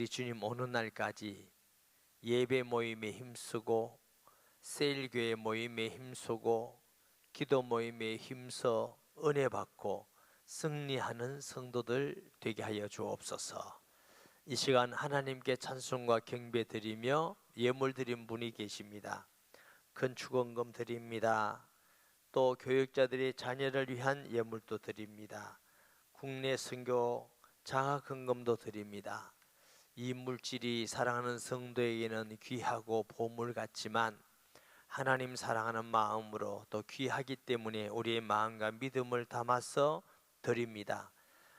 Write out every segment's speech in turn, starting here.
우리 주님 오는 날까지 예배 모임에 힘쓰고 세일교회 모임에 힘쓰고 기도 모임에 힘써 은혜 받고 승리하는 성도들 되게 하여 주옵소서. 이 시간 하나님께 찬송과 경배 드리며 예물 드린 분이 계십니다. 큰 축원금 드립니다. 또 교육자들의 자녀를 위한 예물도 드립니다. 국내 선교 장학헌금도 드립니다. 이 물질이 사랑하는 성도에게는 귀하고 보물 같지만 하나님 사랑하는 마음으로 또 귀하기 때문에 우리의 마음과 믿음을 담아서 드립니다.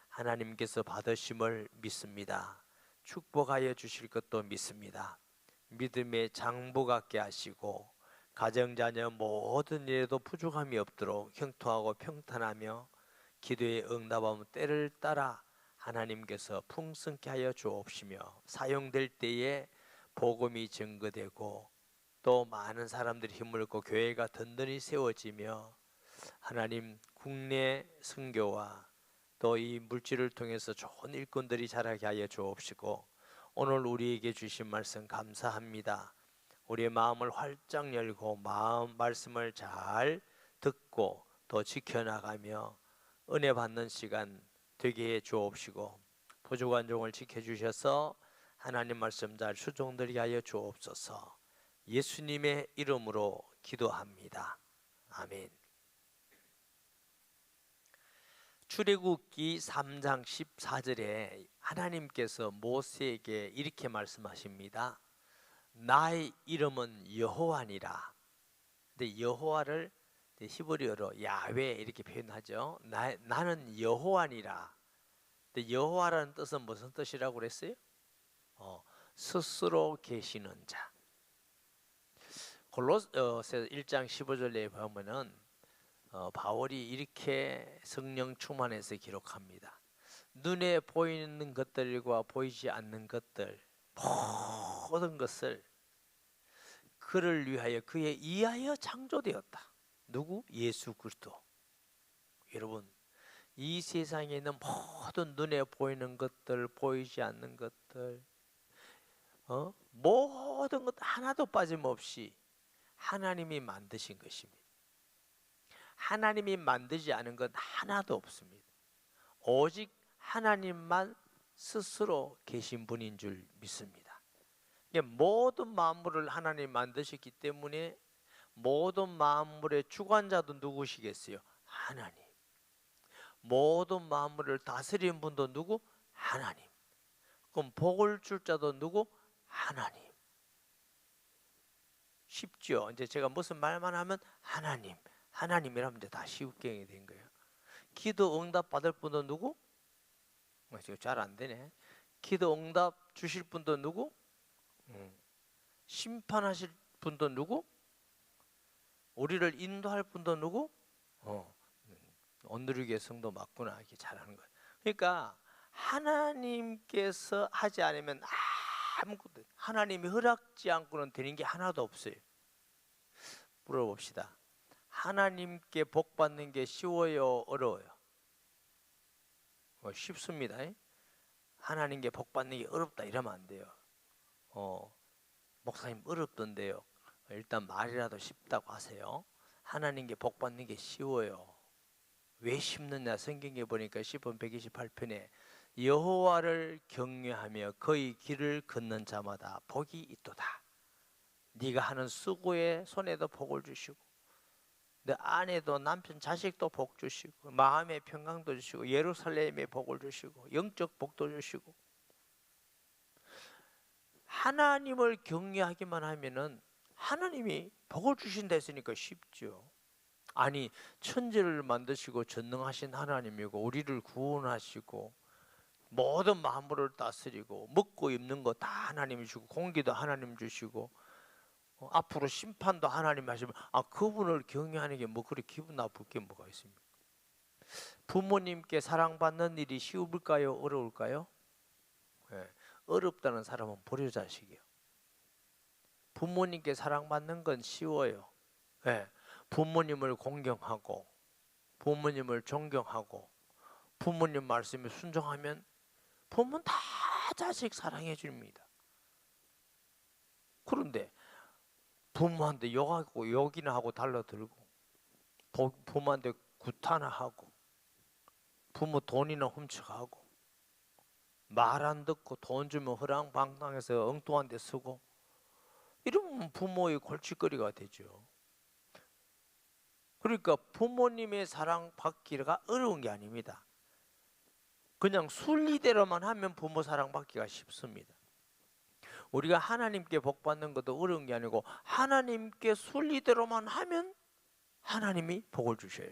하나님께서 받으심을 믿습니다. 축복하여 주실 것도 믿습니다. 믿음의 장부 같게 하시고 가정자녀 모든 일에도 부족함이 없도록 형통하고 평탄하며 기도에 응답하면 때를 따라 하나님께서 풍성케 하여 주옵시며 사용될 때에 복음이 증거되고 또 많은 사람들이 힘을 얻고 교회가 든든히 세워지며 하나님 국내 선교와 또 이 물질을 통해서 좋은 일꾼들이 자라게 하여 주옵시고 오늘 우리에게 주신 말씀 감사합니다. 우리의 마음을 활짝 열고 말씀을 잘 듣고 또 지켜나가며 은혜 받는 시간 되게 해 주옵시고 부족한 종을 지켜주셔서 하나님 말씀 잘 수종되게 하여 주옵소서. 예수님의 이름으로 기도합니다. 아멘. 출애굽기 3장 14절에 하나님께서 모세에게 이렇게 말씀하십니다. 나의 이름은 여호와니라. 근데 여호와를 히브리어로 야훼 이렇게 표현하죠. 나는 여호와니라. 근데 여호와라는 뜻은 무슨 뜻이라고 그랬어요? 스스로 계시는 자. 골로새 1장 15절에 보면은 바울이 이렇게 성령 충만해서 기록합니다. 눈에 보이는 것들과 보이지 않는 것들 모든 것을 그를 위하여 그에 의하여 창조되었다. 누구? 예수 그리스도. 여러분, 이 세상에 있는 모든 눈에 보이는 것들, 보이지 않는 것들, 모든 것 하나도 빠짐없이 하나님이 만드신 것입니다. 하나님이 만들지 않은 것 하나도 없습니다. 오직 하나님만 스스로 계신 분인 줄 믿습니다. 모든 만물을 하나님 만드셨기 때문에 모든 만물의 주관자도 누구시겠어요? 하나님. 모든 만물을 다스리는 분도 누구? 하나님. 그럼 복을 줄 자도 누구? 하나님. 쉽죠? 이제 제가 무슨 말만 하면 하나님, 하나님이라면 이제 다 쉽게 된 거예요. 기도 응답 받을 분도 누구? 지금 잘 안 되네. 기도 응답 주실 분도 누구? 심판하실 분도 누구? 우리를 인도할 분도 누구? 온누리교회 성도 맞구나. 이렇게 잘하는 거예요. 그러니까 하나님께서 하지 않으면 아무것도, 하나님이 허락지 않고는 되는 게 하나도 없어요. 물어봅시다. 하나님께 복 받는 게 쉬워요? 어려워요? 쉽습니다. 하나님께 복 받는 게 어렵다 이러면 안 돼요. 목사님 어렵던데요. 일단 말이라도 쉽다고 하세요. 하나님께 복 받는 게 쉬워요. 왜 쉽느냐? 성경에 보니까 시편 128편에 여호와를 경외하며 그의 길을 걷는 자마다 복이 있도다. 네가 하는 수고에 손에도 복을 주시고 내 아내도 남편 자식도 복 주시고 마음의 평강도 주시고 예루살렘에 복을 주시고 영적 복도 주시고 하나님을 경외하기만 하면은 하나님이 복을 주신다 했으니까 쉽죠. 아니 천지를 만드시고 전능하신 하나님이고 우리를 구원하시고 모든 만물을 다스리고 먹고 입는 거 다 하나님이 주고 공기도 하나님 주시고 앞으로 심판도 하나님 하시면 그분을 경외하는 게 뭐 그렇게 기분 나쁠 게 뭐가 있습니까? 부모님께 사랑받는 일이 쉬울까요? 어려울까요? 네. 어렵다는 사람은 불효자식이에요. 부모님께 사랑받는 건 쉬워요. 네. 부모님을 공경하고 부모님을 존경하고 부모님 말씀에 순종하면 부모는 다 자식 사랑해 줍니다. 그런데 부모한테 욕하고 욕이나 하고 달라들고, 부모한테 구타나 하고, 부모 돈이나 훔쳐가고, 말 안 듣고 돈 주면 허랑방탕해서 엉뚱한 데 쓰고, 이러면 부모의 골칫거리가 되죠. 그러니까 부모님의 사랑 받기가 어려운 게 아닙니다. 그냥 순리대로만 하면 부모 사랑 받기가 쉽습니다. 우리가 하나님께 복 받는 것도 어려운 게 아니고, 하나님께 순리대로만 하면 하나님이 복을 주셔요.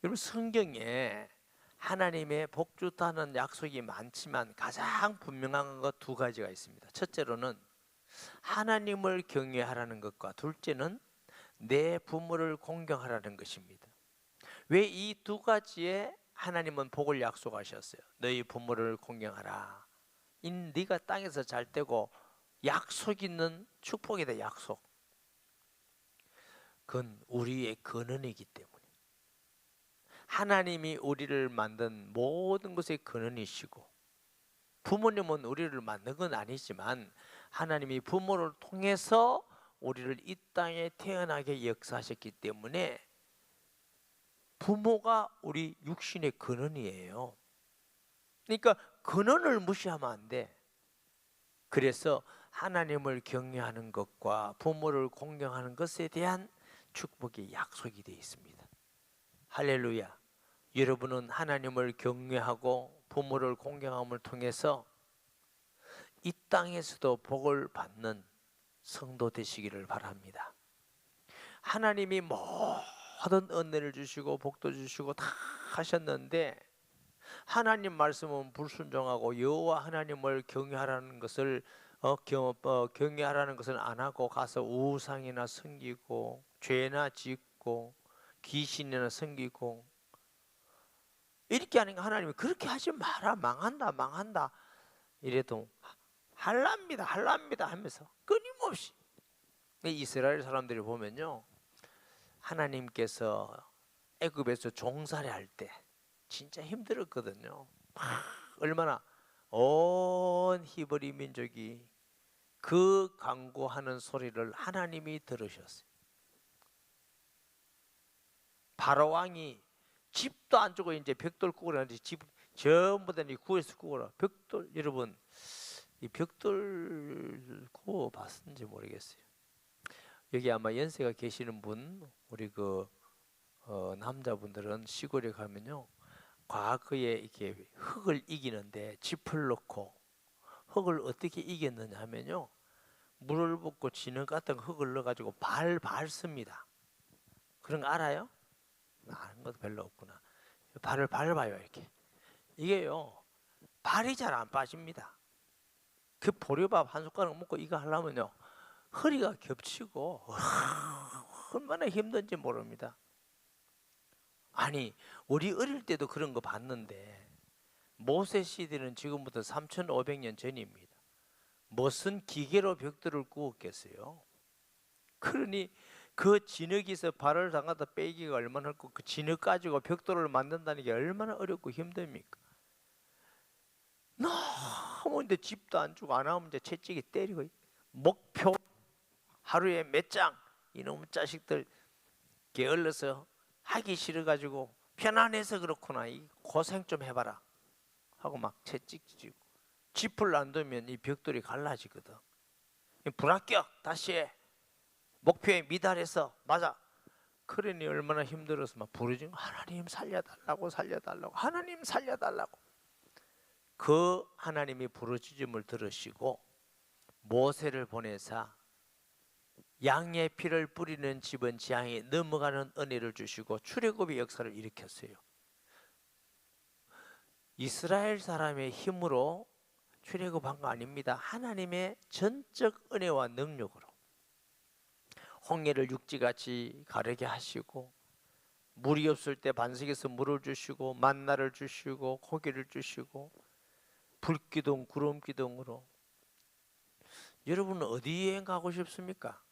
여러분, 성경에 하나님의 복 주다는 약속이 많지만 가장 분명한 것 두 가지가 있습니다. 첫째로는 하나님을 경외하라는 것과, 둘째는 내 부모를 공경하라는 것입니다. 왜 이 두 가지에 하나님은 복을 약속하셨어요? 너희 부모를 공경하라. 네가 땅에서 잘 되고 약속 있는 축복이다, 약속. 그건 우리의 근원이기 때문에. 하나님이 우리를 만든 모든 것의 근원이시고, 부모님은 우리를 만든 건 아니지만 하나님이 부모를 통해서 우리를 이 땅에 태어나게 역사하셨기 때문에 부모가 우리 육신의 근원이에요. 그러니까 근원을 무시하면 안 돼. 그래서 하나님을 경외하는 것과 부모를 공경하는 것에 대한 축복의 약속이 되어 있습니다. 할렐루야. 여러분은 하나님을 경외하고 부모를 공경함을 통해서 이 땅에서도 복을 받는 성도 되시기를 바랍니다. 하나님이 모든 은혜를 주시고 복도 주시고 다 하셨는데, 하나님 말씀은 불순종하고 여호와 하나님을 경외하라는 것을 경외하라는 것은 안 하고 가서 우상이나 섬기고 죄나 짓고 귀신이나 섬기고 이렇게 하니까 하나님이 그렇게 하지 마라, 망한다 이래도 할랍니다 하면서 끊임없이. 이스라엘 사람들이 보면요, 하나님께서 애굽에서 종살이 할 때 진짜 힘들었거든요. 얼마나 온 히브리 민족이 그 간구하는 소리를 하나님이 들으셨어요. 바로 왕이 집도 안 주고 이제 벽돌 꾸으라는데 집 전부 다 구해서 꾸으라. 벽돌, 여러분 이 벽돌 구워 봤는지 모르겠어요. 여기 아마 연세가 계시는 분, 우리 남자분들은 시골에 가면요, 과거에 이렇게 흙을 이기는데 짚을 넣고, 흙을 어떻게 이겼느냐 하면요, 물을 붓고 진흙 같은 흙을 넣어가지고 밟습니다. 그런 거 알아요? 아는 것도 별로 없구나. 발을 밟아요, 이렇게. 이게요, 발이 잘 안 빠집니다. 그 보리밥 한 숟가락 먹고 이거 하려면요, 허리가 겹치고 얼마나 힘든지 모릅니다. 아니, 우리 어릴 때도 그런 거 봤는데, 모세 시대는 지금부터 3,500년 전입니다. 무슨 기계로 벽돌을 구웠겠어요? 그러니 그 진흙에서 발을 담가다 빼기가 얼마나 어렵고, 그 진흙 가지고 벽돌을 만든다는 게 얼마나 어렵고 힘듭니까? 너무 근데 집도 안 주고 안 하면 이제 채찍이 때리고, 목표 하루에 몇 장, 이놈의 자식들 게을러서 하기 싫어가지고 편안해서 그렇구나, 이 고생 좀 해봐라 하고 막 채찍질고, 짚을 안 두면 이 벽돌이 갈라지거든. 불합격, 다시 해. 목표에 미달해서 맞아. 그러니 얼마나 힘들어서 막 부르짖고, 하나님 살려달라고 하나님 살려달라고. 그 하나님이 부르짖음을 들으시고 모세를 보내사 양의 피를 뿌리는 집은 재앙에 넘어가는 은혜를 주시고 출애굽의 역사를 일으켰어요. 이스라엘 사람의 힘으로 출애굽한 거 아닙니다. 하나님의 전적 은혜와 능력으로 홍해를 육지같이 가르게 하시고, 물이 없을 때 반석에서 물을 주시고, 만나를 주시고, 고기를 주시고, 불기둥 구름기둥으로. 여러분은 어디 여행 가고 싶습니까?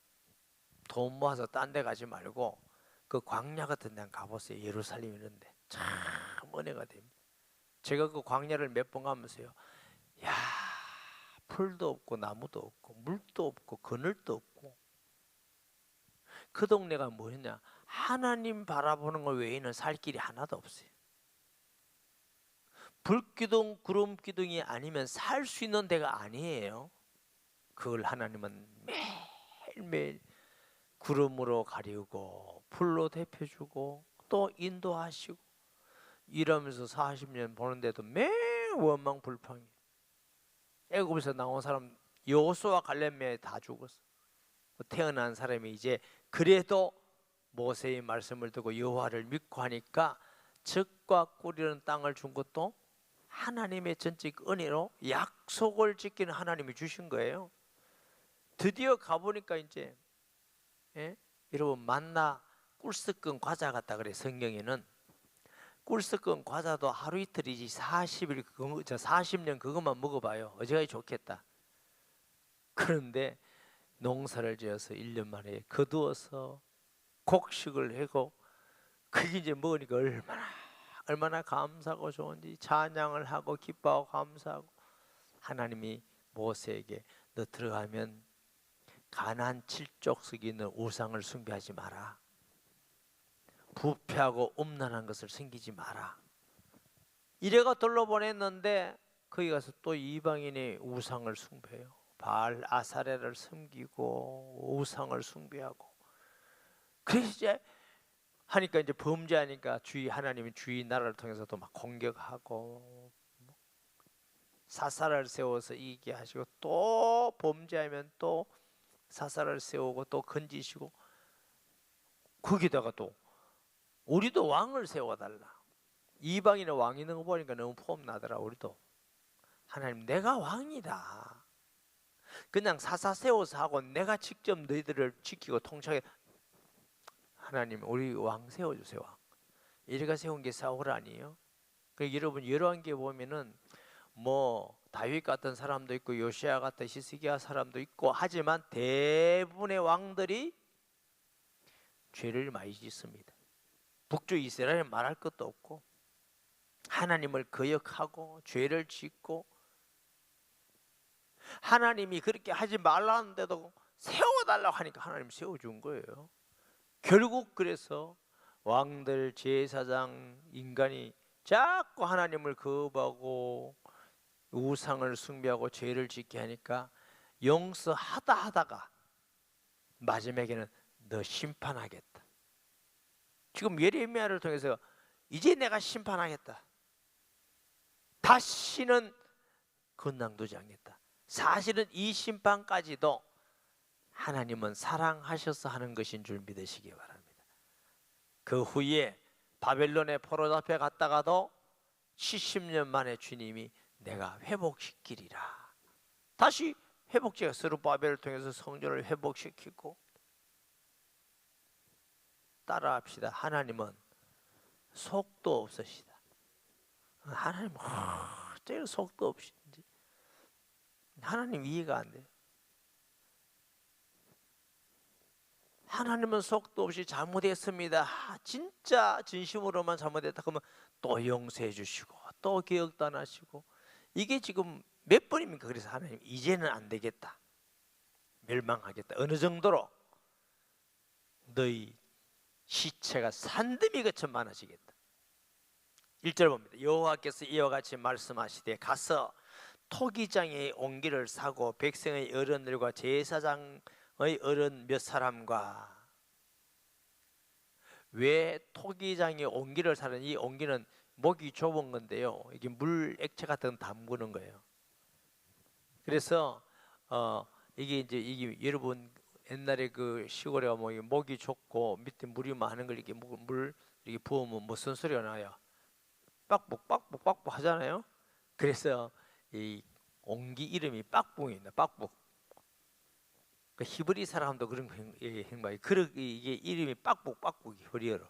돈 모아서 딴 데 가지 말고 그 광야 같은 데 가보세요. 예루살렘 이런 데 참 은혜가 됩니다. 제가 그 광야를 몇 번 가면서요, 야, 풀도 없고 나무도 없고 물도 없고 그늘도 없고 그 동네가 뭐였냐? 하나님 바라보는 것 외에는 살 길이 하나도 없어요. 불기둥 구름기둥이 아니면 살 수 있는 데가 아니에요. 그걸 하나님은 매일매일 구름으로 가리우고 풀로 데펴주고 또 인도하시고 이러면서 40년 보는데도 매일 원망불평이에요. 애굽에서 나온 사람 여호수아 갈렙에 다 죽었어. 태어난 사람이 이제 그래도 모세의 말씀을 듣고 여호와를 믿고 하니까 젖과 꿀이는 땅을 준 것도 하나님의 전적 은혜로 약속을 지키는 하나님이 주신 거예요. 드디어 가보니까 이제 여러분 만나 꿀 섞은 과자 같다 그래. 성경에는 꿀 섞은 과자도 하루 이틀이지 40일 40년 그것만 먹어봐요. 어지간히 좋겠다. 그런데 농사를 지어서 1년 만에 거두어서 곡식을 하고 그게 이제 먹으니까 얼마나 감사하고 좋은지 찬양을 하고 기뻐하고 감사하고 하나님이 모세에게 너 들어가면 가나안 7족속에 있는 우상을 숭배하지 마라. 부패하고 음란한 것을 섬기지 마라. 이래가 돌려보냈는데 거기 가서 또 이방인의 우상을 숭배해요. 바알 아사레를 섬기고 우상을 숭배하고 그래서 이제 하니까 이제 범죄하니까 주의 하나님이 주의 나라를 통해서도 막 공격하고 사사를 세워서 이기게 하시고 또 범죄하면 또 사사를 세우고 또 건지시고 거기다가 또 우리도 왕을 세워달라. 이방인의 왕 있는 거 보니까 너무 폼나더라. 우리도 하나님 내가 왕이다. 그냥 사사 세워서 하고 내가 직접 너희들을 지키고 통치하게 하나님 우리 왕 세워주세요. 왕. 이래가 세운 게 사울 아니에요? 그 여러분 열왕기에 보면은 뭐 다윗 같은 사람도 있고 요시야 같은 히스기야 사람도 있고 하지만 대부분의 왕들이 죄를 많이 짓습니다. 북쪽 이스라엘은 말할 것도 없고 하나님을 거역하고 죄를 짓고 하나님이 그렇게 하지 말라는데도 세워달라고 하니까 하나님 세워준 거예요. 결국 그래서 왕들 제사장 인간이 자꾸 하나님을 거부하고 우상을 숭배하고 죄를 짓게 하니까 용서하다 하다가 마지막에는 너 심판하겠다. 지금 예레미야를 통해서 이제 내가 심판하겠다. 다시는 건낭두지 않겠다. 사실은 이 심판까지도 하나님은 사랑하셔서 하는 것인 줄 믿으시기 바랍니다. 그 후에 바벨론의 포로 잡혀 갔다가도 70년 만에 주님이 내가 회복시키리라. 다시 회복제가 스룹바벨을 통해서 성전을 회복시키고 따라합시다. 하나님은 속도 없으시다. 하나님 제일 속도 없이지. 하나님 이해가 안 돼요. 하나님은 속도 없이 잘못했습니다. 진짜 진심으로만 잘못했다 그러면 또 용서해 주시고 또 기억도 안 하시고 이게 지금 몇 번입니까? 그래서 하나님 이제는 안 되겠다. 멸망하겠다. 어느 정도로 너희 시체가 산더미 같이 많아지겠다. 1절 봅니다. 여호와께서 이와 같이 말씀하시되 가서 토기장의 옹기를 사고 백성의 어른들과 제사장의 어른 몇 사람과 왜 토기장의 옹기를 사는 이 옹기는 목이 좁은 건데요. 이게 물 액체 같은 거 담그는 거예요. 그래서 이게 여러분 옛날에 그 시골에 가면 목이 좁고 밑에 물이 많은 걸 이렇게 물 이렇게 부으면 무슨 소리가 나요? 빡복 빡복 빡복 하잖아요. 그래서 이 옹기 이름이 빡복입니다. 빡복. 그 히브리 사람도 그런 행방이 이게 이름이 빡복 빡복이 히브리어로.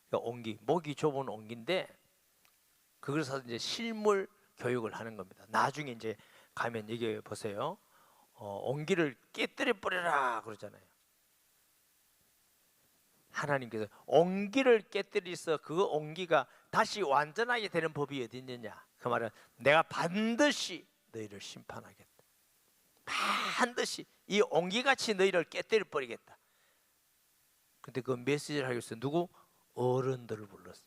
그러니까 옹기 목이 좁은 옹기인데 그래서 이제 실물 교육을 하는 겁니다. 나중에 이제 가면 여기 보세요. 옹기를 깨뜨려 버려라 그러잖아요. 하나님께서 옹기를 깨뜨려서 그 옹기가 다시 완전하게 되는 법이 어디 있느냐? 그 말은 내가 반드시 너희를 심판하겠다. 반드시 이 옹기같이 너희를 깨뜨려 버리겠다. 근데 그 메시지를 하기 위해서 누구? 어른들을 불렀어.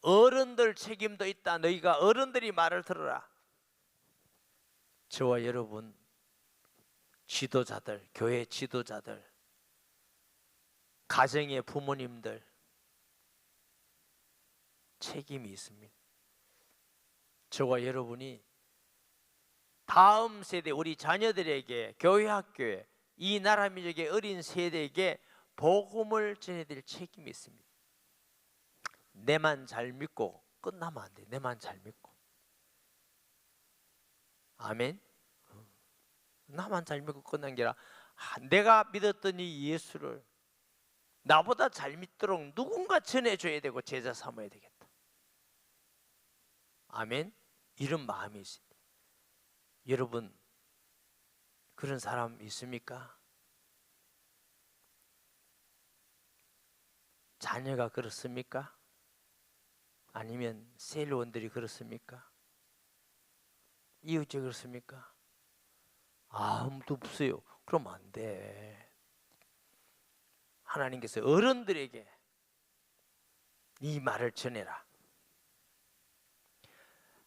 어른들 책임도 있다. 너희가 어른들이 말을 들어라. 저와 여러분 지도자들, 교회 지도자들, 가정의 부모님들 책임이 있습니다. 저와 여러분이 다음 세대 우리 자녀들에게, 교회 학교에, 이 나라 민족의 어린 세대에게 복음을 전해드릴 책임이 있습니다. 내만 잘 믿고 끝나면 안 돼. 내만 잘 믿고. 아멘. 나만 잘 믿고 끝난 게 아니라 내가 믿었던 이 예수를 나보다 잘 믿도록 누군가 전해줘야 되고 제자 삼아야 되겠다. 아멘. 이런 마음이 있습니다. 여러분 그런 사람 있습니까? 자녀가 그렇습니까? 아니면 세일원들이 그렇습니까? 이웃이 그렇습니까? 아무도 없어요. 그러면 안 돼. 하나님께서 어른들에게 이 말을 전해라.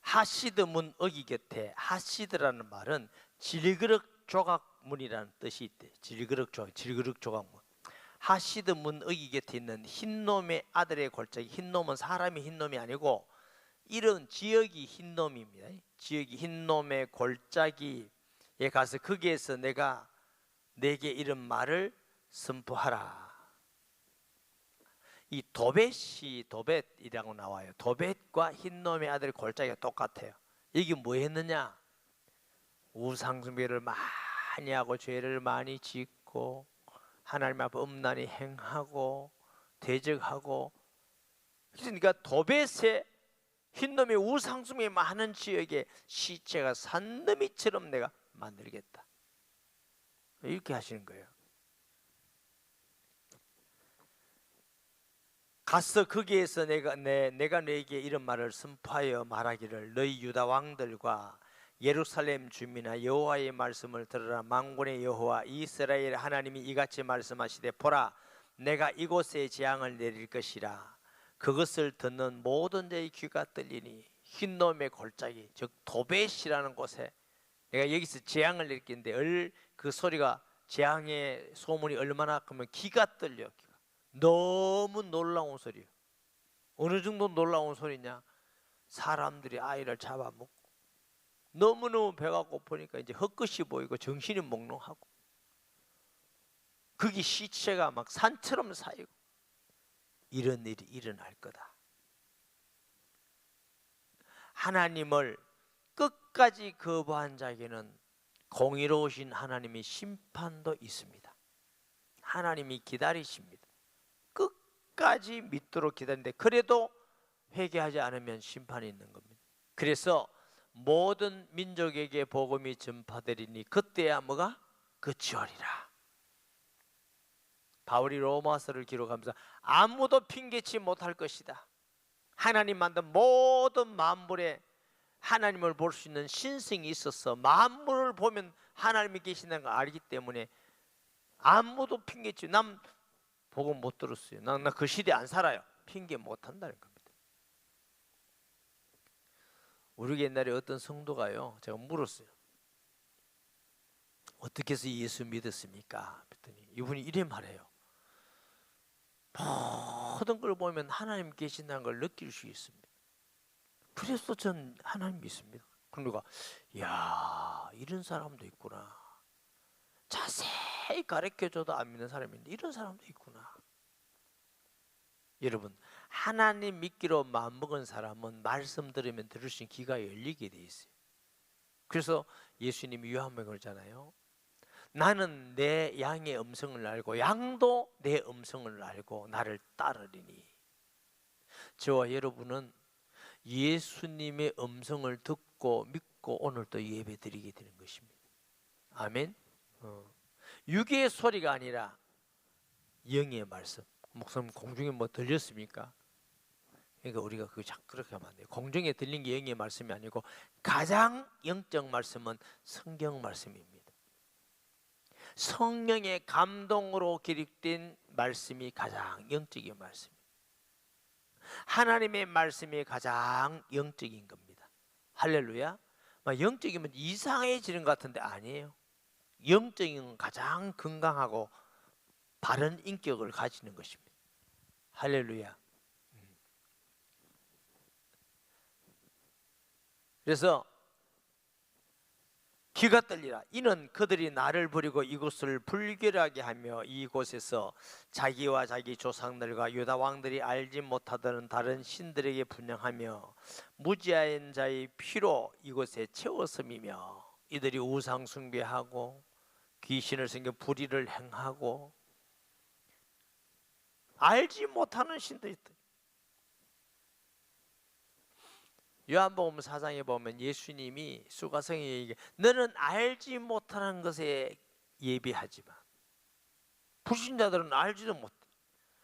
하시드 문 어기 곁에, 하시드라는 말은 질그릇 조각문이라는 뜻이 있대. 질그릇 조각문. 하시드 문 어기 곁에 있는 흰놈의 아들의 골짜기. 흰놈은 사람이 흰놈이 아니고 이런 지역이 흰놈입니다. 지역이 흰놈의 골짜기에 가서 거기에서 내가 내게 이런 말을 선포하라. 이 도벳이 도벳이라고 나와요. 도벳과 흰놈의 아들 골짜기가 똑같아요. 이게 뭐 했느냐? 우상숭배를 많이 하고 죄를 많이 짓고 하나님 앞에 음란히 행하고 대적하고, 그러니까 도벳의 흰놈의 우상숭배 많은 지역에 시체가 산더미처럼 내가 만들겠다. 이렇게 하시는 거예요. 가서 거기에서 내가 너에게 이런 말을 선포하여 말하기를, 너희 유다 왕들과 예루살렘 주민아 여호와의 말씀을 들으라. 만군의 여호와 이스라엘 하나님이 이같이 말씀하시되, 보라 내가 이곳에 재앙을 내릴 것이라. 그것을 듣는 모든 자의 귀가 떨리니 흰놈의 골짜기, 즉 도벳이라는 곳에 내가 여기서 재앙을 내릴 건데, 그 소리가, 재앙의 소문이 얼마나 크면 귀가 떨려. 너무 놀라운 소리예요. 어느 정도 놀라운 소리냐? 사람들이 아이를 잡아먹고 너무너무 배가 고프니까 이제 헛것이 보이고 정신이 몽롱하고 거기 시체가 막 산처럼 쌓이고 이런 일이 일어날 거다. 하나님을 끝까지 거부한 자에게는 공의로우신 하나님의 심판도 있습니다. 하나님이 기다리십니다. 끝까지 믿도록 기다리는데 그래도 회개하지 않으면 심판이 있는 겁니다. 그래서 모든 민족에게 복음이 전파되리니 그때야 뭐가? 그치오리라. 바울이 로마서를 기록하면서 아무도 핑계치 못할 것이다. 하나님 만든 모든 만물에 하나님을 볼 수 있는 신성이 있어서 만물을 보면 하나님이 계신다는 걸 알기 때문에 아무도 핑계치, 난 복음 못 들었어요, 나 그 시대 안 살아요, 핑계 못 한다는 겁니다. 우리 옛날에 어떤 성도가요, 제가 물었어요. 어떻게 해서 예수 믿었습니까? 그랬더니 이분이 이래 말해요. 모든 걸 보면 하나님 계신다는 걸 느낄 수 있습니다. 그래서 전 하나님 믿습니다. 그러니까 야, 이런 사람도 있구나. 자세히 가르쳐줘도 안 믿는 사람이 있는데 이런 사람도 있구나. 여러분, 하나님 믿기로 마음먹은 사람은 말씀 들으면 들을 수 있는 귀가 열리게 돼 있어요. 그래서 예수님이 요한복음에 그러잖아요. 나는 내 양의 음성을 알고 양도 내 음성을 알고 나를 따르리니. 저와 여러분은 예수님의 음성을 듣고 믿고 오늘 또 예배 드리게 되는 것입니다. 아멘. 육의 소리가 아니라 영의 말씀. 목사님 공중에 뭐 들렸습니까? 그러니까 우리가 그거 자꾸 그렇게 하면 안 돼요. 공중에 들린 게 영의 말씀이 아니고 가장 영적 말씀은 성경 말씀입니다. 성령의 감동으로 기록된 말씀이 가장 영적인 말씀입니다. 하나님의 말씀이 가장 영적인 겁니다. 할렐루야. 영적이면 이상해지는 것 같은데 아니에요. 영적인 건 가장 건강하고 바른 인격을 가지는 것입니다. 할렐루야. 그래서 귀가 떨리라. 이는 그들이 나를 버리고 이곳을 불결하게 하며 이곳에서 자기와 자기 조상들과 유다 왕들이 알지 못하던 다른 신들에게 분향하며 무지한 자의 피로 이곳에 채웠음이며 이들이 우상 숭배하고 귀신을 섬겨 불의를 행하고 알지 못하는 신들이 있다. 요한복음 4장에 보면 예수님이 수가성에게 너는 알지 못하는 것에 예비하지만 불신자들은 알지도 못해.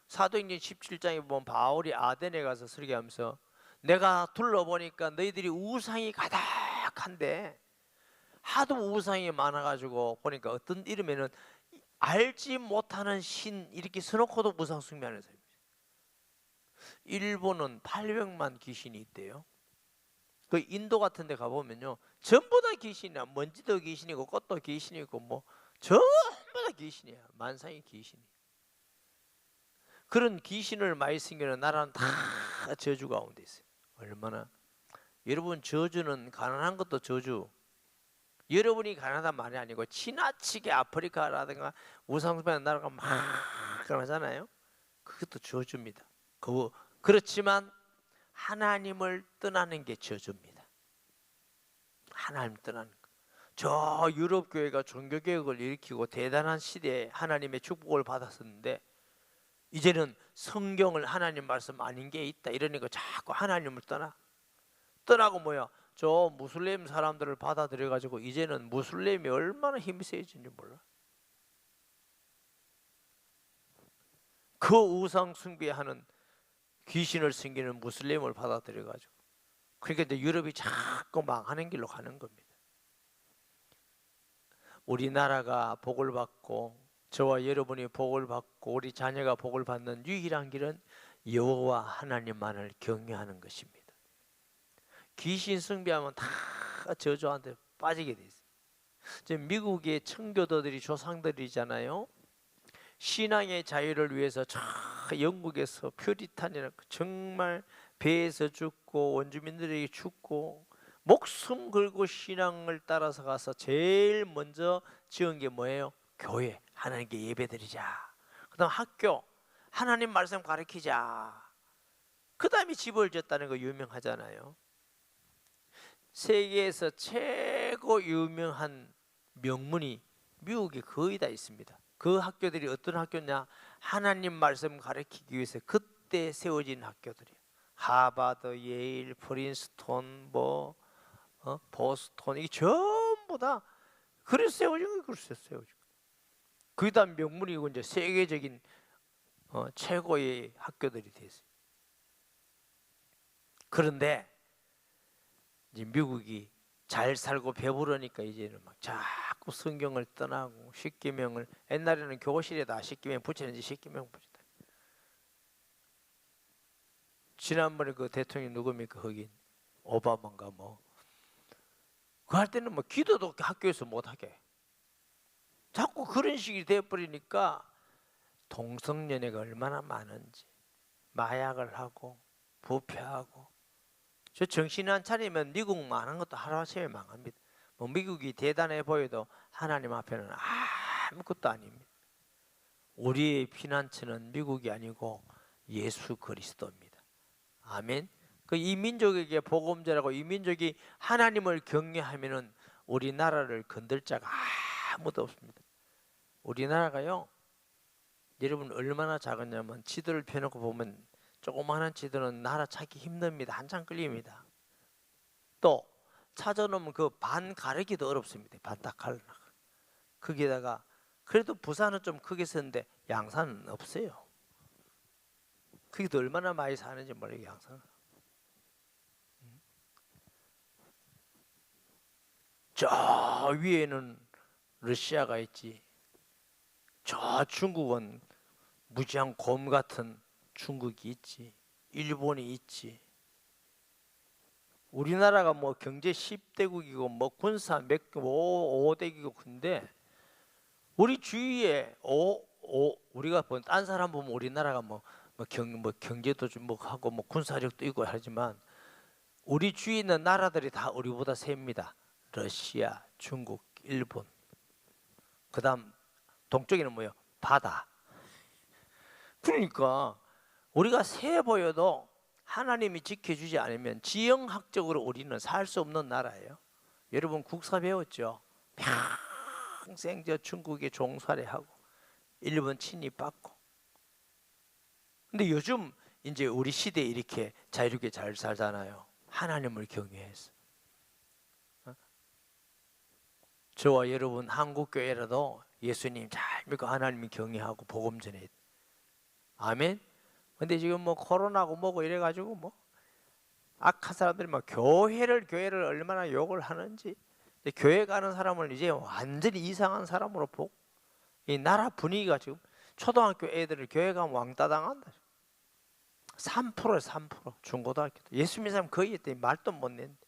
사도행전 17장에 보면 바울이 아덴에 가서 설교하면서 내가 둘러보니까 너희들이 우상이 가득한데 하도 우상이 많아가지고 보니까 어떤 이름에는 알지 못하는 신 이렇게 써놓고도 우상 숭배하는 사람입니다. 일본은 800만 귀신이 있대요. 그 인도 같은 데 가보면요 전부 다 귀신이야. 먼지도 귀신이고 꽃도 귀신이고 뭐 전부 다 귀신이야. 만상의 귀신이. 그런 귀신을 많이 섬기는 나라는 다 저주 가운데 있어요. 얼마나 여러분 저주는 가난한 것도 저주. 여러분이 가난하단 말이 아니고 지나치게 아프리카라든가 우상숭배하는 나라가 막 그러잖아요. 그것도 저주입니다. 그렇지만 하나님을 떠나는 게 저주입니다. 하나님 떠나는 거. 저 유럽 교회가 종교개혁을 일으키고 대단한 시대에 하나님의 축복을 받았었는데 이제는 성경을 하나님 말씀 아닌 게 있다 이러니까 자꾸 하나님을 떠나고 뭐야 저 무슬림 사람들을 받아들여 가지고 이제는 무슬림이 얼마나 힘이 세진지 몰라. 그 우상 숭배하는 귀신을 섬기는 무슬림을 받아들여 가지고 그러니까 이제 유럽이 자꾸 망하는 길로 가는 겁니다. 우리나라가 복을 받고 저와 여러분이 복을 받고 우리 자녀가 복을 받는 유일한 길은 여호와 하나님만을 경외하는 것입니다. 귀신 숭배하면 다 저주한테 빠지게 돼 있어요. 지금 미국의 청교도들이 조상들이잖아요. 신앙의 자유를 위해서 저 영국에서 퓨리탄이라고 정말 배에서 죽고 원주민들에게 죽고 목숨 걸고 신앙을 따라서 가서 제일 먼저 지은 게 뭐예요? 교회, 하나님께 예배드리자. 그 다음 학교, 하나님 말씀 가르치자. 그 다음에 집을 지었다는 거 유명하잖아요. 세계에서 최고 유명한 명문이 미국에 거의 다 있습니다. 그 학교들이 어떤 학교냐? 하나님 말씀 가르치기 위해서 그때 세워진 학교들이에요. 하버드, 예일, 프린스톤, 보스턴 이게 전부 다 그래서 세워진 거예요. 그래서 세워진 거예요. 그 다음 명문이고 이제 세계적인 최고의 학교들이 됐어요. 그런데 이제 미국이 잘 살고 배부르니까 이제는 막 자꾸 성경을 떠나고 십계명을 옛날에는 교실에다 십계명 붙이는지 십계명 붙였다. 지난번에 그 대통령이 누굽니까? 거긴 오바마인가 뭐. 그 할 때는 뭐 기도도 학교에서 못하게. 자꾸 그런 식이 되어버리니까 동성연애가 얼마나 많은지 마약을 하고 부패하고 저 정신 안 차리면 미국 많은 것도 하루아침에 망합니다. 뭐 미국이 대단해 보여도 하나님 앞에는 아무것도 아닙니다. 우리의 피난처는 미국이 아니고 예수 그리스도입니다. 아멘. 그 이 민족에게 복음 전하고 이 민족이 하나님을 경외하면은 우리나라를 건들 자가 아무도 없습니다. 우리나라가요. 여러분 얼마나 작았냐면 지도를 펴놓고 보면 조그마한 지도는 나라 찾기 힘듭니다. 한참 끌립니다. 또 찾아놓으면 그 반 가르기도 어렵습니다. 반 딱 가르나. 거기다가 그래도 부산은 좀 크게 썼는데 양산은 없어요. 그게 얼마나 많이 사는지 모르게 항상. 저 위에는 러시아가 있지. 저 중국은 무지한 곰 같은 중국이 있지. 일본이 있지. 우리나라가 뭐 경제 10대국이고 뭐 군사 몇 5대국이고 근데 우리 주위에 우리가 딴 사람 보면 우리나라가 뭐 경제도 좀 뭐 하고 뭐 군사력도 있고 하지만 우리 주위에 있는 나라들이 다 우리보다 셉니다. 러시아, 중국, 일본. 그다음 동쪽에는 뭐요? 바다. 그러니까 우리가 세 보여도 하나님이 지켜주지 않으면 지형학적으로 우리는 살 수 없는 나라예요. 여러분 국사 배웠죠? 평생 저 중국에 종살이하고 일본 침입받고. 근데 요즘 이제 우리 시대에 이렇게 자유롭게 잘 살잖아요. 하나님을 경외해서. 저와 여러분 한국 교회라도 예수님 잘 믿고 하나님을 경외하고 복음 전해. 아멘. 근데 지금 뭐 코로나고 뭐고 이래가지고 뭐 악한 사람들이 막 교회를 얼마나 욕을 하는지. 교회 가는 사람을 이제 완전히 이상한 사람으로 보고 이 나라 분위기가 지금 초등학교 애들을 교회 가면 왕따 당한다. 3%에 3% 중고등학교도 예수 믿는 사람 거의 있더니 말도 못 낸대.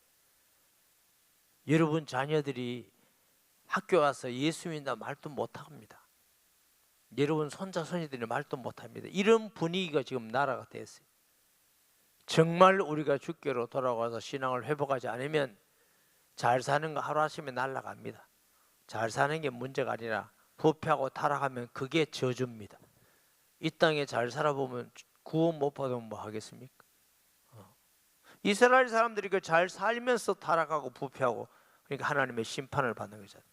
여러분 자녀들이 학교 와서 예수 믿는다 말도 못 합니다. 여러분 손자 손녀들이 말도 못 합니다. 이런 분위기가 지금 나라가 됐어요. 정말 우리가 주께로 돌아가서 신앙을 회복하지 않으면 잘 사는 거 하루아침에 날아갑니다. 잘 사는 게 문제가 아니라 부패하고 타락하면 그게 저주입니다. 이 땅에 잘 살아보면 구원 못 받으면 뭐 하겠습니까? 이스라엘 사람들이 그 잘 살면서 타락하고 부패하고 그러니까 하나님의 심판을 받는 거잖아요.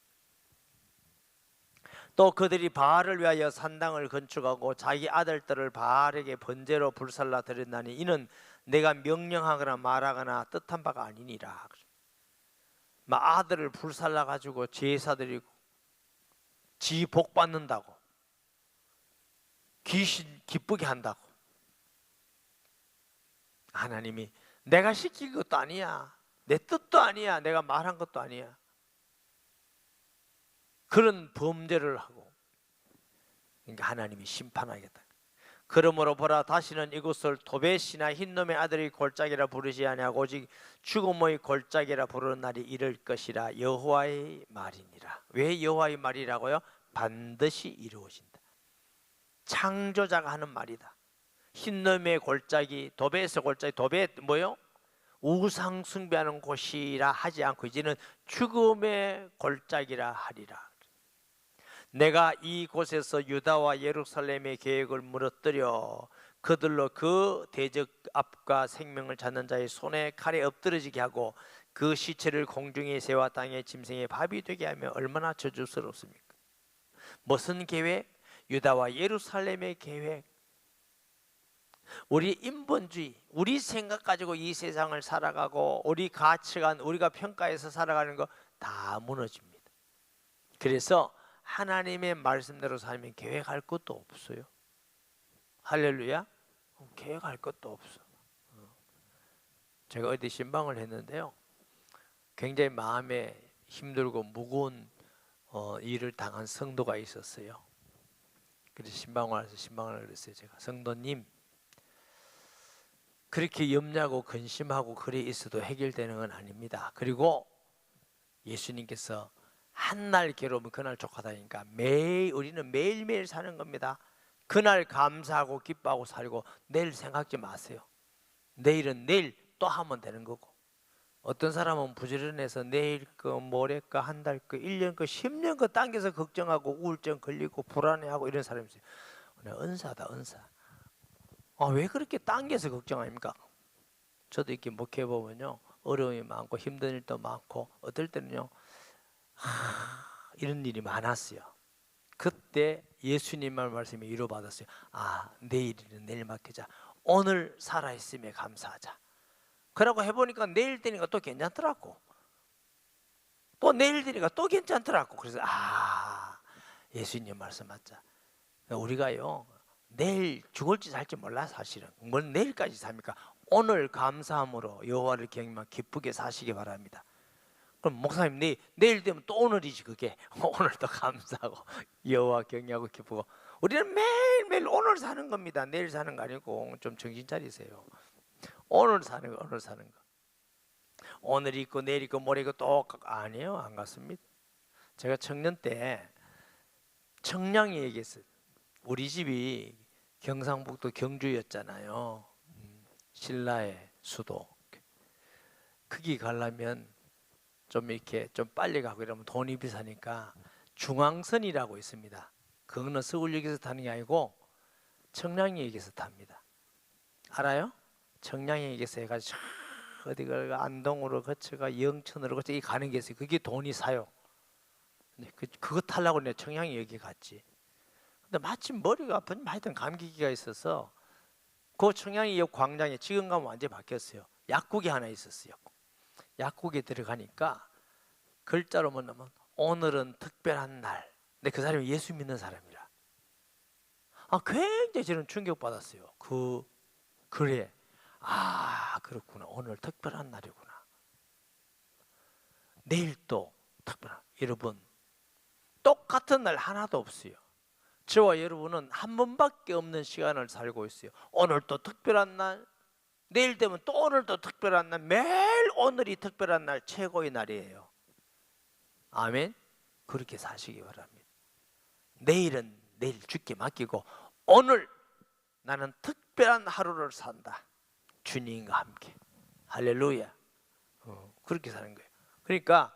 또 그들이 바알을 위하여 산당을 건축하고 자기 아들들을 바알에게 번제로 불살라 드렸나니 이는 내가 명령하거나 말하거나 뜻한 바가 아니니라. 막 아들을 불살라 가지고 제사 드리고 지 복 받는다고 귀신 기쁘게 한다고. 하나님이 내가 시킨 것도 아니야, 내 뜻도 아니야, 내가 말한 것도 아니야. 그런 범죄를 하고 그러니까 하나님이 심판하겠다. 그러므로 보라 다시는 이곳을 도벳이나 흰놈의 아들의 골짜기라 부르지 아니하고 오직 죽음의 골짜기라 부르는 날이 이를 것이라. 여호와의 말이니라. 왜 여호와의 말이라고요? 반드시 이루어진다. 창조자가 하는 말이다. 흰놈의 골짜기, 도벳의 골짜기, 도벳 뭐요? 우상 숭배하는 곳이라 하지 않고 이제는 죽음의 골짜기라 하리라. 내가 이곳에서 유다와 예루살렘의 계획을 무너뜨려 그들로 그 대적 앞과 생명을 찾는 자의 손에 칼에 엎드러지게 하고 그 시체를 공중의 새와 땅의 짐승의 밥이 되게 하며 얼마나 저주스럽습니까? 무슨 계획? 유다와 예루살렘의 계획. 우리 인본주의, 우리 생각 가지고 이 세상을 살아가고 우리 가치관, 우리가 평가해서 살아가는 거 다 무너집니다. 그래서 하나님의 말씀대로 살면 계획할 것도 없어요. 할렐루야. 계획할 것도 없어. 제가 어디 신방을 했는데요, 굉장히 마음에 힘들고 무거운 일을 당한 성도가 있었어요. 그래서 신방을 그랬어요. 제가 성도님, 그렇게 염려하고 근심하고 그래 있어도 해결되는 건 아닙니다. 그리고 예수님께서 한날 괴로우면 그날 족하다니까 우리는 매일매일 사는 겁니다. 그날 감사하고 기뻐하고 살고 내일 생각지 마세요. 내일은 내일 또 하면 되는 거고. 어떤 사람은 부지런해서 내일 거, 모레 거, 한 달 거, 1년 거, 10년 거 당겨서 걱정하고 우울증 걸리고 불안해하고 이런 사람이 있어요. 은사다, 은사. 왜 그렇게 당겨서 걱정합니까? 저도 이렇게 목회해보면요, 어려움이 많고 힘든 일도 많고 어떨 때는요 이런 일이 많았어요. 그때 예수님의 말씀이 위로받았어요. 내일은 내일 맡기자. 오늘 살아있음에 감사하자. 그러고 해보니까 내일 되니까 또 괜찮더라고. 또 내일 되니까 또 괜찮더라고. 그래서 예수님 말씀 맞자. 우리가요 내일 죽을지 살지 몰라. 사실은 뭘 내일까지 삽니까? 오늘 감사함으로 여호와를 경외하며 기쁘게 사시기 바랍니다. 그럼 목사님 내일 되면 또 오늘이지. 그게 오늘도 감사하고 여호와 경외하고 기쁘고. 우리는 매일매일 오늘 사는 겁니다. 내일 사는 거 아니고. 좀 정신 차리세요. 오늘 사는 거, 오늘 사는 거. 오늘 있고 내일 있고 모레 있고 또 아니에요. 안 같습니다. 제가 청년 때 청량리 얘기했어요. 우리 집이 경상북도 경주였잖아요. 신라의 수도. 거기 가려면 좀 이렇게 좀 빨리 가고 이러면 돈이 비싸니까 중앙선이라고 있습니다. 그거는 서울역에서 타는 게 아니고 청량리역에서 탑니다. 알아요? 청량리역에서 해가지고 어디가 안동으로 거쳐가 영천으로 거쳐 이 가는 게 있어요. 그게 돈이 사요. 근데 그거 타려고 내가 청량리역에 갔지. 근데 마침 머리가 아픈 하여튼 감기기가 있어서 그 청량리역 광장에 지금 가면 완전히 바뀌었어요. 약국이 하나 있었어요. 약국에 들어가니까 글자로 뭐냐면 오늘은 특별한 날. 근데 그 사람이 예수 믿는 사람이라. 굉장히 저는 충격받았어요. 그래. 그렇구나. 오늘 특별한 날이구나. 내일 또 특별한. 여러분 똑같은 날 하나도 없어요. 저와 여러분은 한 번밖에 없는 시간을 살고 있어요. 오늘 또 특별한 날, 내일 되면 또 오늘 또 특별한 날, 매일 오늘이 특별한 날, 최고의 날이에요. 아멘. 그렇게 사시기 바랍니다. 내일은 내일 주께 맡기고 오늘 나는 특별한 하루를 산다. 주님과 함께. 할렐루야. 그렇게 사는 거예요. 그러니까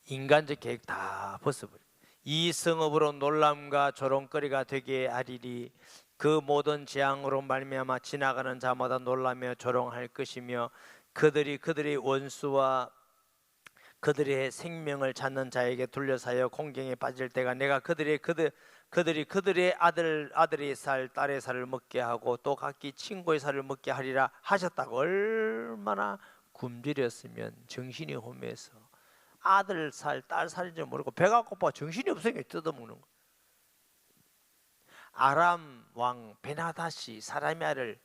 인간적 계획 다 벗어버려. 이 성읍으로 놀람과 조롱거리가 되게 하리니 그 모든 재앙으로 말미암아 지나가는 자마다 놀라며 조롱할 것이며 그들의 원수와 그들의 생명을 찾는 자에게 둘러싸여 공경에 빠질 때가 내가 그들의 아들의 살 딸의 살을 먹게 하고 또 각기 친구의 살을 먹게 하리라 하셨다고. 얼마나 굶주렸으면 정신이 혼미해서 아들 살 딸 살인지 모르고 배가 고파 정신이 없으니까 뜯어먹는 거예요. 아람 왕 베나다시 사라미아를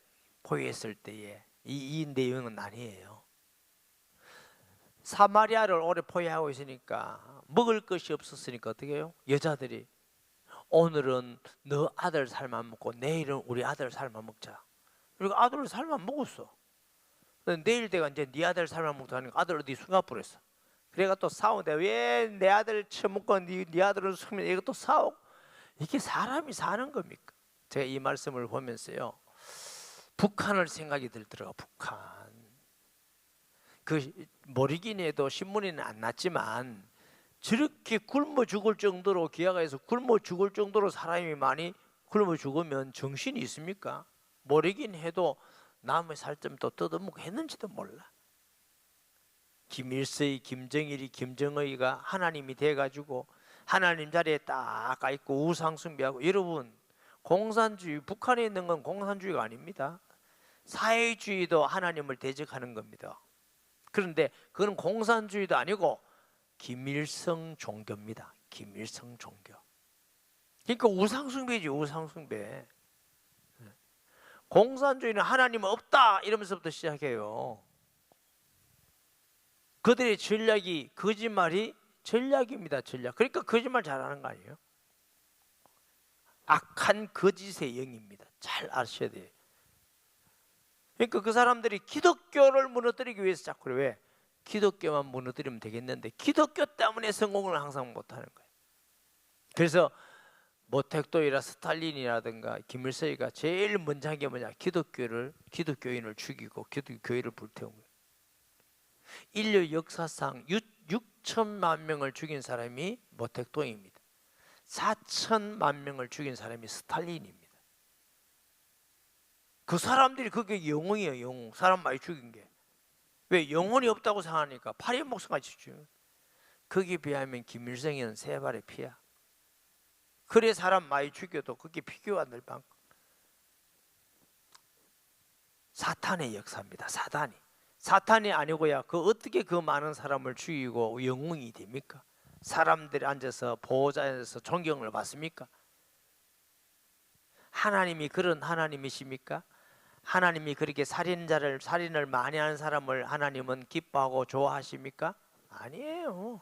포위했을 때에 이 내용은 아니에요. 사마리아를 오래 포위하고 있으니까 먹을 것이 없었으니까 어떻게 해요? 여자들이 오늘은 너 아들 살만 먹고 내일은 우리 아들 살만 먹자. 그리고 아들 살만 먹었어. 내일 내가 이제 네 아들 살만 먹자 하니까 아들 어디 숭아불 했어. 그래가 또 싸우는데 왜 내 아들 처먹고 네 아들을 숨기면 이것도 싸우고. 이게 사람이 사는 겁니까? 제가 이 말씀을 보면서요 북한을 생각이 들더라고요. 북한 모르긴 해도 신문에는 안 났지만 저렇게 굶어 죽을 정도로 기아가에서 굶어 죽을 정도로 사람이 많이 굶어 죽으면 정신이 있습니까? 모르긴 해도 남의 살점 또 뜯어먹고 했는지도 몰라. 김일성이, 김정일이, 김정의가 하나님이 돼가지고 하나님 자리에 딱 가있고 우상숭배하고. 여러분 공산주의, 북한에 있는 건 공산주의가 아닙니다. 사회주의도 하나님을 대적하는 겁니다. 그런데 그건 공산주의도 아니고 김일성 종교입니다. 김일성 종교. 그러니까 우상숭배지. 우상숭배. 공산주의는 하나님은 없다 이러면서부터 시작해요. 그들의 전략이 거짓말이 전략입니다. 전략. 그러니까 거짓말 잘하는 거 아니에요? 악한 거짓의 영입니다. 잘 아셔야 돼요. 그러니까 그 사람들이 기독교를 무너뜨리기 위해서 자꾸 그래. 왜? 기독교만 무너뜨리면 되겠는데 기독교 때문에 성공을 항상 못하는 거예요. 그래서 모택도이라 스탈린이라든가 김일성이가 제일 먼저 한 게 뭐냐? 기독교인을 죽이고 기독교회를 불태운 거예요. 인류 역사상 6천만 명을 죽인 사람이 모택동입니다. 4천만 명을 죽인 사람이 스탈린입니다. 그 사람들이 그게 영웅이에요. 영웅. 사람 많이 죽인 게. 왜? 영혼이 없다고 생각하니까 파리 목숨같이 죽여요. 거기에 비하면 김일성이는 3발의 피야. 그래 사람 많이 죽여도 그게 비교가 안 될 만큼. 사탄의 역사입니다. 사탄이 아니고야 어떻게 그 많은 사람을 죽이고 영웅이 됩니까? 사람들이 앉아서 보호자에서 존경을 받습니까? 하나님이 그런 하나님이십니까? 하나님이 그렇게 살인을 많이 하는 사람을 하나님은 기뻐하고 좋아하십니까? 아니에요.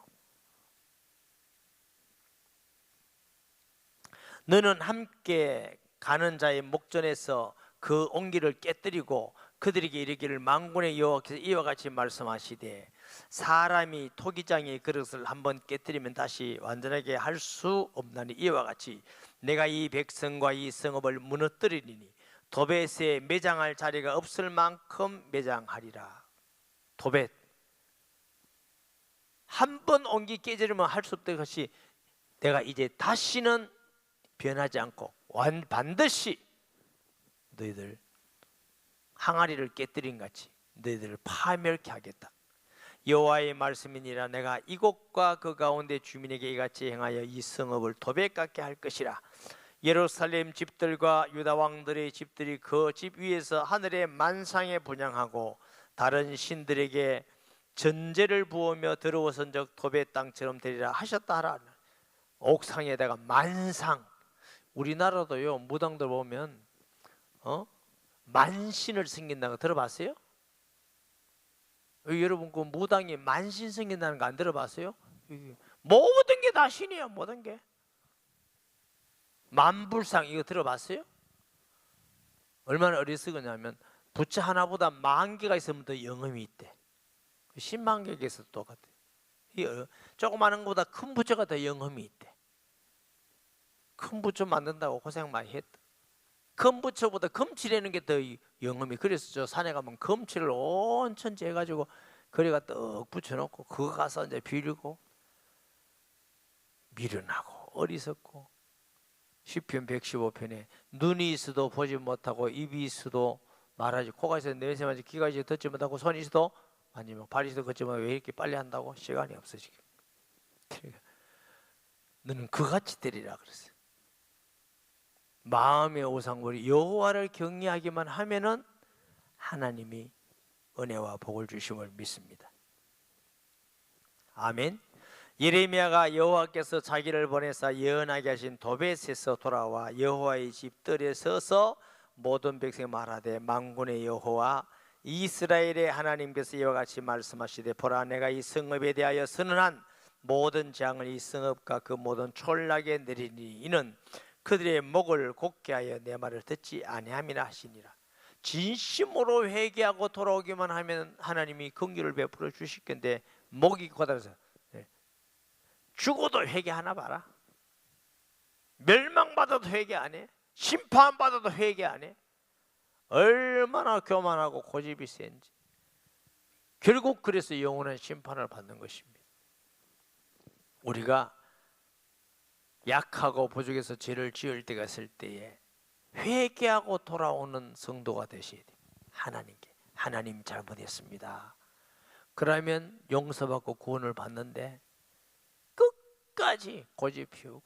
너는 함께 가는 자의 목전에서 그 온기를 깨뜨리고 그들에게 이르기를 만군의 여호와께서 이와 같이 말씀하시되 사람이 토기장의 그릇을 한번 깨뜨리면 다시 완전하게 할 수 없나니 이와 같이 내가 이 백성과 이 성읍을 무너뜨리리니 도벳에 매장할 자리가 없을 만큼 매장하리라. 도벳 한 번 온기 깨지려면 할 수 없던 것이 내가 이제 다시는 변하지 않고 반드시 너희들 항아리를 깨뜨린 같이 너희들을 파멸케 하겠다. 여호와의 말씀이니라. 내가 이곳과 그 가운데 주민에게 이같이 행하여 이 성읍을 도백 같게 할 것이라. 예루살렘 집들과 유다 왕들의 집들이 그 집 위에서 하늘의 만상에 분향하고 다른 신들에게 전제를 부으며 더러워선적 도백 땅처럼 되리라 하셨다 하라. 옥상에다가 만상. 우리나라도요 무당들 보면 만신을 섬긴다는 거 들어봤어요? 여러분 그 무당이 만신 섬긴다는 거 안 들어봤어요? 모든 게 다 신이야. 모든 게 만불상 이거 들어봤어요? 얼마나 어리석으냐면 부처 하나보다 10,000개가 있으면 더 영험이 있대. 10만 개가 있어도 똑같아. 조그마한 것보다 큰 부처가 더 영험이 있대. 큰 부처 만든다고 고생 많이 했다. 큰 부처보다 검칠하는 게 더 영험이. 그래서 저 산에 가면 검칠을 온 천지 해가지고 거리가 떡 붙여놓고 그거 가서 이제 비리고 미련하고 어리석고. 시편 115편에 눈이 있어도 보지 못하고 입이 있어도 말하지, 코가 있어도 냄새 맡지, 귀가 있어도 듣지 못하고 손이 있어도 만지면 발이 있어도 걷지 못하고 왜 이렇게 빨리 한다고? 시간이 없어 지금. 그러니까 너는 그같이 되리라 그랬어요. 마음의 오상물이 여호와를 경외하기만 하면은 하나님이 은혜와 복을 주심을 믿습니다. 아멘. 예레미야가 여호와께서 자기를 보내사 예언하게 하신 도벳에서 돌아와 여호와의 집 뜰에 서서 모든 백성에 말하되 만군의 여호와 이스라엘의 하나님께서 이와 같이 말씀하시되 보라 내가 이 성읍에 대하여 선언한 모든 재앙을 이 성읍과 그 모든 촌락에 내리니 이는 그들의 목을 곧게 하여 내 말을 듣지 아니함이라 하시니라. 진심으로 회개하고 돌아오기만 하면 하나님이 긍휼을 베풀어 주실 건데 목이 곧아서 죽어도 회개하나 봐라. 멸망받아도 회개 안 해. 심판받아도 회개 안 해. 얼마나 교만하고 고집이 센지. 결국 그래서 영원한 심판을 받는 것입니다. 우리가 약하고 부족해서 죄를 지을 때가 있을 때에 회개하고 돌아오는 성도가 되셔야 돼요. 하나님께 하나님 잘못했습니다. 그러면 용서받고 구원을 받는데 끝까지 고집 피우고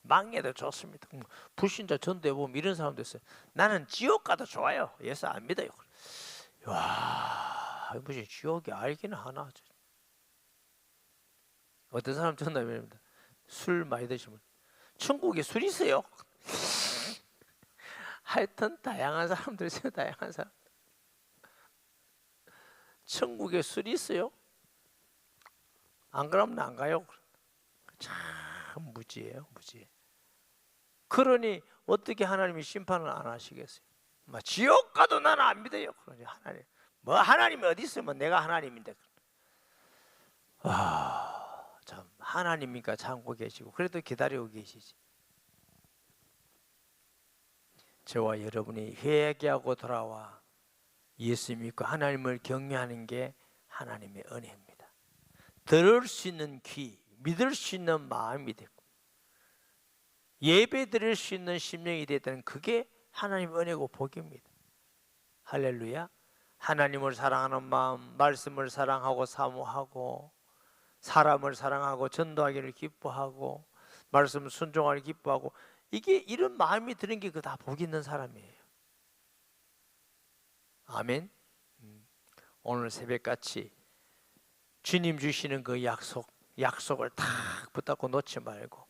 망해도 좋습니다. 불신자 전도해 보면 이런 사람도 있어요. 나는 지옥 가도 좋아요. 예수 안 믿어요. 와, 무슨 지옥이 알기는 하나. 어떤 사람 전도합니다. 술 많이 드시면 천국에 술 있어요? 하여튼 다양한 사람들 있어요. 다양한 사람. 천국에 술이 있어요? 안 그러면 안 가요. 참 무지해요. 무지해. 그러니 어떻게 하나님이 심판을 안 하시겠어요? 지옥 가도 나는 안 믿어요. 그러니 하나님 하나님이 어디 있으면 내가 하나님인데. 참 하나님이니까 참고 계시고 그래도 기다리고 계시지. 저와 여러분이 회개하고 돌아와 예수 믿고 하나님을 경외하는 게 하나님의 은혜입니다. 들을 수 있는 귀, 믿을 수 있는 마음이 되고 예배 드릴 수 있는 심령이 되었다는 그게 하나님의 은혜고 복입니다. 할렐루야. 하나님을 사랑하는 마음, 말씀을 사랑하고 사모하고 사람을 사랑하고 전도하기를 기뻐하고 말씀 순종하기를 기뻐하고 이게 이런 마음이 드는 게 그 다 복 있는 사람이에요. 아멘. 오늘 새벽같이 주님 주시는 그 약속을 탁 붙잡고 놓지 말고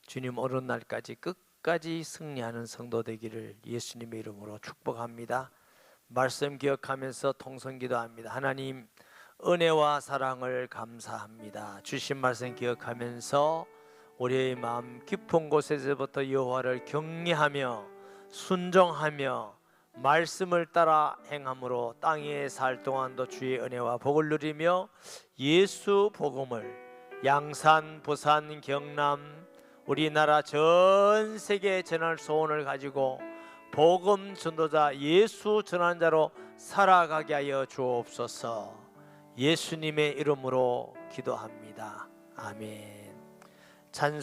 주님 오는 날까지 끝까지 승리하는 성도 되기를 예수님의 이름으로 축복합니다. 말씀 기억하면서 통성기도합니다. 하나님, 은혜와 사랑을 감사합니다. 주신 말씀 기억하면서 우리의 마음 깊은 곳에서부터 여호와를 경외하며 순종하며 말씀을 따라 행함으로 땅 위에 살 동안도 주의 은혜와 복을 누리며 예수 복음을 양산, 부산, 경남 우리나라 전 세계에 전할 소원을 가지고 복음 전도자, 예수 전환자로 살아가게 하여 주옵소서. 예수님의 이름으로 기도합니다. 아멘. 찬송